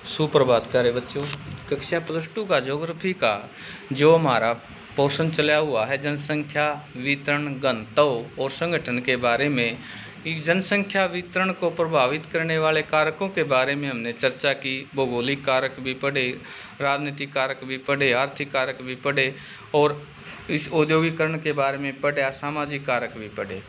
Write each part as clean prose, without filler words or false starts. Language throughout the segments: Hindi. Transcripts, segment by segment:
सुप्रभात प्यारे बच्चों। कक्षा +2 का ज्योग्राफी का जो हमारा पोर्शन चला हुआ है जनसंख्या वितरण घनत्व और संगठन के बारे में, इस जनसंख्या वितरण को प्रभावित करने वाले कारकों के बारे में हमने चर्चा की। भौगोलिक कारक भी पढ़े, राजनीतिक कारक भी पढ़े, आर्थिक कारक भी पढ़े और इस औद्योगिकरण के बारे में पढ़े, सामाजिक कारक भी पढ़े।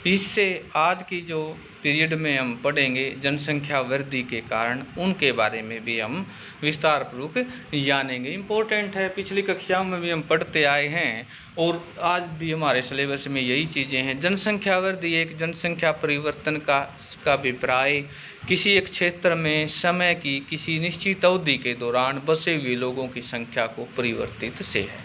इससे आज की जो पीरियड में हम पढ़ेंगे जनसंख्या वृद्धि के कारण, उनके बारे में भी हम विस्तार पूर्वक जानेंगे। इम्पोर्टेंट है, पिछली कक्षाओं में भी हम पढ़ते आए हैं और आज भी हमारे सिलेबस में यही चीज़ें हैं। जनसंख्या वृद्धि एक जनसंख्या परिवर्तन का अभिप्राय किसी एक क्षेत्र में समय की किसी निश्चित अवधि के दौरान बसे हुए लोगों की संख्या को परिवर्तित से है।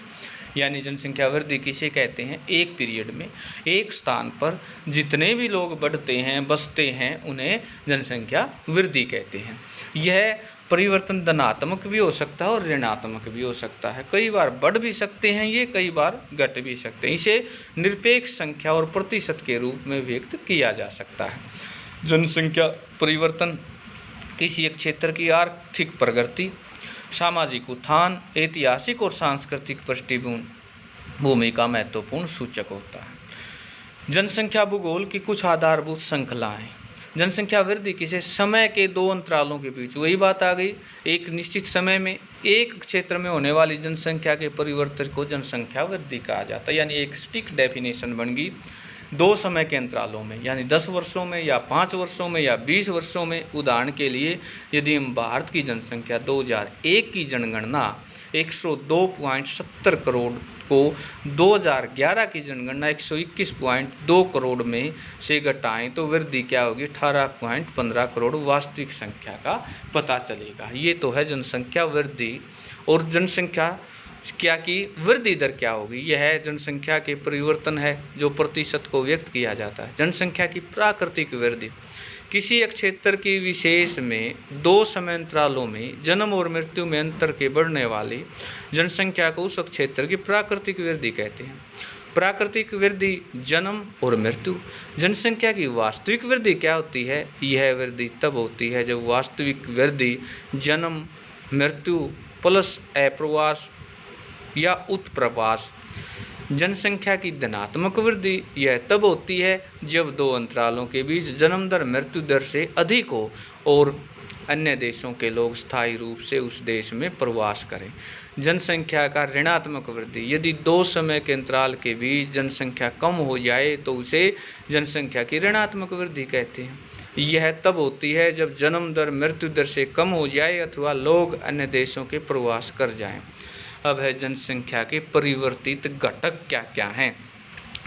यानी जनसंख्या वृद्धि किसे कहते हैं? एक पीरियड में एक स्थान पर जितने भी लोग बढ़ते हैं, बसते हैं, उन्हें जनसंख्या वृद्धि कहते हैं। यह परिवर्तन धनात्मक भी हो सकता है और ऋणात्मक भी हो सकता है। कई बार बढ़ भी सकते हैं ये, कई बार घट भी सकते हैं। इसे निरपेक्ष संख्या और प्रतिशत के रूप में व्यक्त किया जा सकता है। जनसंख्या परिवर्तन किसी एक क्षेत्र की आर्थिक प्रगति, सामाजिक उत्थान, ऐतिहासिक और सांस्कृतिक पृष्ठभूमि का महत्वपूर्ण सूचक होता है। जनसंख्या भूगोल की कुछ आधारभूत श्रृंखलाएं। जनसंख्या वृद्धि किसे समय के दो अंतरालों के बीच, वही बात आ गई, एक निश्चित समय में एक क्षेत्र में होने वाली जनसंख्या के परिवर्तन को जनसंख्या वृद्धि कहा जाता है। यानी एक स्टिक डेफिनेशन बन गई। दो समय के अंतरालों में, यानी 10 वर्षों में या 5 वर्षों में या 20 वर्षों में। उदाहरण के लिए यदि हम भारत की जनसंख्या 2001 की जनगणना 102.70 करोड़ को 2011 की जनगणना 121.2 करोड़ में से घटाएं तो वृद्धि क्या होगी? 18.15 करोड़ वास्तविक संख्या का पता चलेगा। ये तो है जनसंख्या वृद्धि। और जनसंख्या क्या की वृद्धि दर क्या होगी? यह जनसंख्या के परिवर्तन है जो प्रतिशत को व्यक्त किया जाता है। जनसंख्या की प्राकृतिक वृद्धि किसी एक क्षेत्र की विशेष में दो समय अंतरालों में जन्म और मृत्यु में अंतर के बढ़ने वाली जनसंख्या को उस क्षेत्र की प्राकृतिक वृद्धि कहते हैं। प्राकृतिक वृद्धि जन्म और मृत्यु। जनसंख्या की वास्तविक वृद्धि क्या होती है? यह वृद्धि तब होती है जब वास्तविक वृद्धि जन्म, मृत्यु प्लस अप्रवास या उत्प्रवास। जनसंख्या की धनात्मक वृद्धि यह तब होती है जब दो अंतरालों के बीच जन्म दर मृत्यु दर से अधिक हो और अन्य देशों के लोग स्थायी रूप से उस देश में प्रवास करें। जनसंख्या का ऋणात्मक वृद्धि, यदि दो समय के अंतराल के बीच जनसंख्या कम हो जाए तो उसे जनसंख्या की ऋणात्मक वृद्धि कहते हैं। यह तब होती है जब जन्म दर मृत्यु दर से कम हो जाए अथवा लोग अन्य देशों के प्रवास कर जाएं। अब है जनसंख्या के परिवर्तित घटक क्या क्या हैं,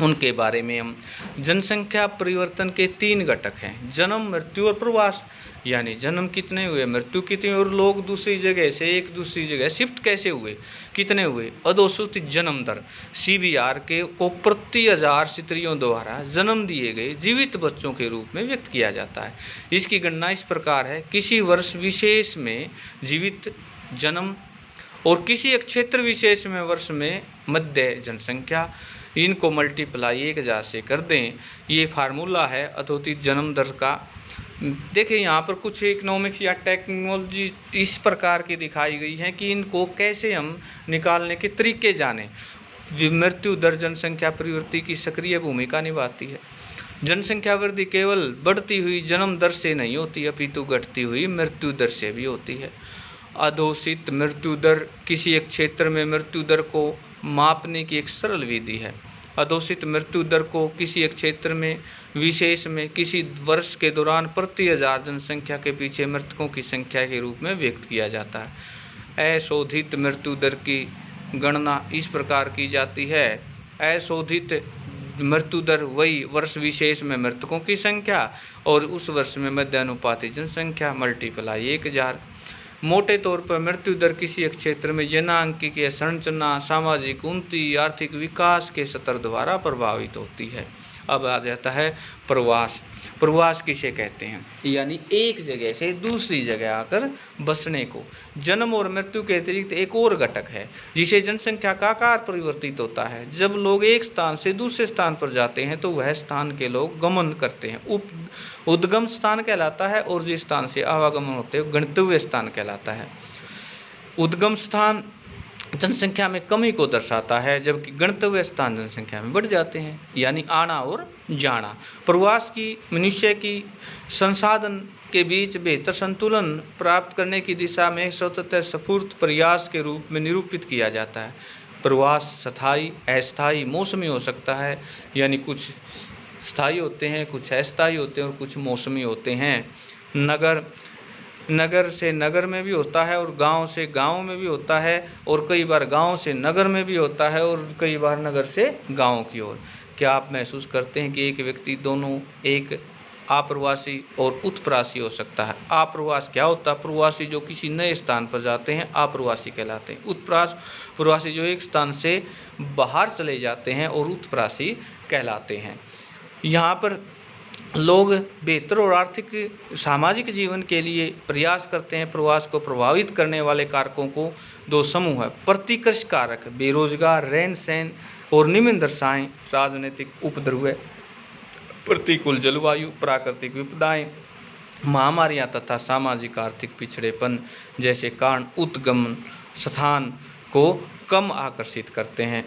उनके बारे में हम। जनसंख्या परिवर्तन के 3 घटक हैं, जन्म, मृत्यु और प्रवास। यानी जन्म कितने हुए, मृत्यु कितनी, और लोग दूसरी जगह से एक दूसरी जगह शिफ्ट कैसे हुए, कितने हुए। अधोसूचित जन्म दर CBR के को प्रति 1000 स्त्रियों द्वारा जन्म दिए गए जीवित बच्चों के रूप में व्यक्त किया जाता है। इसकी गणना इस प्रकार है, किसी वर्ष विशेष में जीवित जन्म और किसी एक क्षेत्र विशेष में वर्ष में मध्य जनसंख्या, इनको मल्टीप्लाई 1000 से कर दें। ये फार्मूला है अधोतित जन्म दर का। देखिए यहाँ पर कुछ इकोनॉमिक्स या टेक्नोलॉजी इस प्रकार की दिखाई गई हैं कि इनको कैसे हम निकालने के तरीके जानें। मृत्यु दर जनसंख्या परिवृत्ति की सक्रिय भूमिका निभाती है। जनसंख्या वृद्धि केवल बढ़ती हुई जन्म दर से नहीं होती, अपितु घटती हुई मृत्यु दर से भी होती है। अधोषित मृत्यु दर किसी एक क्षेत्र में मृत्यु दर को मापने की एक सरल विधि है। अधोषित मृत्यु दर को किसी एक क्षेत्र में विशेष में किसी वर्ष के दौरान प्रति 1000 जनसंख्या के पीछे मृतकों की संख्या के रूप में व्यक्त किया जाता है। अशोधित मृत्यु दर की गणना इस प्रकार की जाती है। अशोधित मृत्यु दर वही वर्ष विशेष में मृतकों की संख्या और उस वर्ष में मध्यानुपाती जनसंख्या मल्टीप्लाई 1000। मोटे तौर पर मृत्यु दर किसी एक क्षेत्र में जनांकीय संरचना, सामाजिक उन्नति, आर्थिक विकास के स्तर द्वारा प्रभावित होती है। अब आ जाता है प्रवास। प्रवास किसे कहते हैं? यानी एक जगह से दूसरी जगह आकर बसने को। जन्म और मृत्यु के अतिरिक्त एक और घटक है जिसे जनसंख्या का आकार परिवर्तित होता है। जब लोग एक स्थान से दूसरे स्थान पर जाते हैं तो वह स्थान के लोग गमन करते हैं, उद्गम स्थान कहलाता है, और जिस स्थान से आवागमन होते हैं गंतव्य स्थान कहलाता है। उद्गम स्थान जनसंख्या में कमी को दर्शाता है, जबकि गंतव्य स्थान जनसंख्या में बढ़ जाते हैं, यानी आना और जाना। प्रवास की मनुष्य की संसाधन के बीच बेहतर संतुलन प्राप्त करने की दिशा में सतत स्फूर्त प्रयास के रूप में निरूपित किया जाता है। प्रवास स्थायी, अस्थायी, मौसमी हो सकता है, यानी कुछ स्थायी होते हैं, कुछ अस्थायी होते हैं और कुछ मौसमी होते हैं। नगर से नगर में भी होता है और गांव से गांव में भी होता है, और कई बार गांव से नगर में भी होता है और कई बार नगर से गांव की ओर। क्या आप महसूस करते हैं कि एक व्यक्ति दोनों एक आप्रवासी और उत्प्रवासी हो सकता है? आप्रवास क्या होता है? प्रवासी जो किसी नए स्थान पर जाते हैं आप्रवासी कहलाते हैं। प्रवासी जो एक स्थान से बाहर चले जाते हैं और उत्प्रवासी कहलाते हैं। यहाँ पर लोग बेहतर और आर्थिक सामाजिक जीवन के लिए प्रयास करते हैं। प्रवास को प्रभावित करने वाले कारकों को दो समूह है: प्रतिकर्ष कारक, बेरोजगार, रहन सहन और निम्न दर्शाएं। राजनीतिक उपद्रव, प्रतिकूल जलवायु, प्राकृतिक विपदाएं, महामारियां तथा सामाजिक आर्थिक पिछड़ेपन जैसे कारण उद्गम स्थान को कम आकर्षित करते हैं।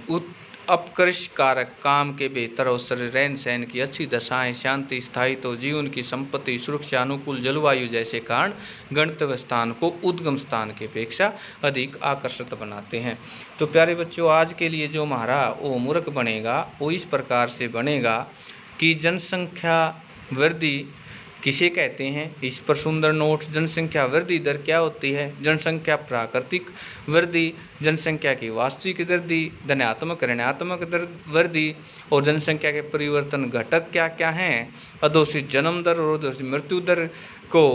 अपकर्ष कारक, काम के बेहतर अवसर, रहन सहन की अच्छी दशाएं, शांति, स्थायित्व, जीवन की संपत्ति, सुरक्षा, अनुकूल जलवायु जैसे कारण गंतव्य स्थान को उद्गम स्थान की अपेक्षा अधिक आकर्षित बनाते हैं। तो प्यारे बच्चों, आज के लिए जो हमारा होमवर्क बनेगा वो इस प्रकार से बनेगा कि जनसंख्या वृद्धि किसे कहते हैं, इस पर सुंदर नोट। जनसंख्या वृद्धि दर क्या होती है? जनसंख्या प्राकृतिक वृद्धि, जनसंख्या की वास्तविक वृद्धि, धनात्मक ऋणात्मक वृद्धि, और जनसंख्या के परिवर्तन घटक क्या क्या हैं? अधोषित जन्म दर और अधोषित मृत्यु दर को,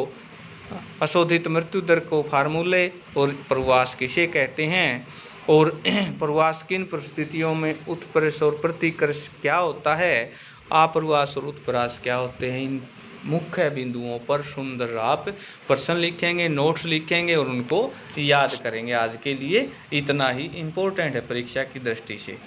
अशोधित मृत्यु दर को फार्मूले, और प्रवास किसे कहते हैं, और प्रवास किन परिस्थितियों में उत्प्रेष और प्रतिकर्ष क्या होता है, आप्रवास और उत्प्रास क्या होते हैं। इन मुख्य बिंदुओं पर सुंदर आप प्रश्न लिखेंगे, नोट्स लिखेंगे और उनको याद करेंगे। आज के लिए इतना ही इम्पोर्टेंट है परीक्षा की दृष्टि से।